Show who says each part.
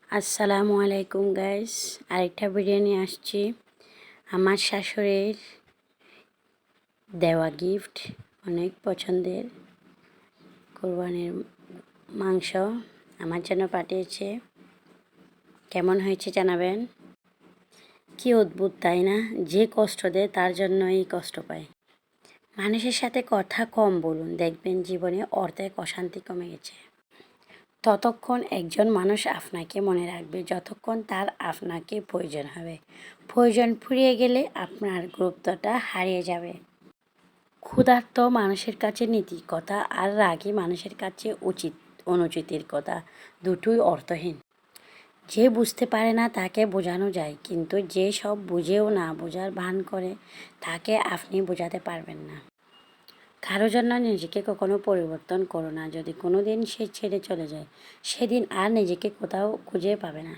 Speaker 1: আসসালামু আলাইকুম গাইস, আরেকটা ভিডিও নিয়ে আসছি। আমার শাশুড়ির দেওয়া গিফট, অনেক পছন্দের কোরবানির মাংস আমার জন্য পাঠিয়েছে। কেমন হয়েছে জানাবেন। কি অদ্ভুত তাই না? যে কষ্ট দেয় তার জন্যই কষ্ট পায়। মানুষের সাথে কথা কম বলুন, দেখবেন জীবনে অর্ধেক অশান্তি কমে গেছে। ততক্ষণ একজন মানুষ আপনাকে মনে রাখবে যতক্ষণ তার আপনাকে প্রয়োজন হবে। প্রয়োজন ফুরিয়ে গেলে আপনার গুরুত্বটা হারিয়ে যাবে। ক্ষুধার্ত মানুষের কাছে নীতির কথা আর রাগী মানুষের কাছে অনুচিতের কথা দুটোই অর্থহীন। যে বুঝতে পারে না তাকে বোঝানো যায়, কিন্তু যে সব বুঝেও না বোঝার ভান করে তাকে আপনি বোঝাতে পারবেন না। কারো জন্য নিজেকে কখনো পরিবর্তন করো না। যদি কোনো দিন সে ছেড়ে চলে যায়, সেদিন আর নিজেকে কোথাও খুঁজে পাবে না।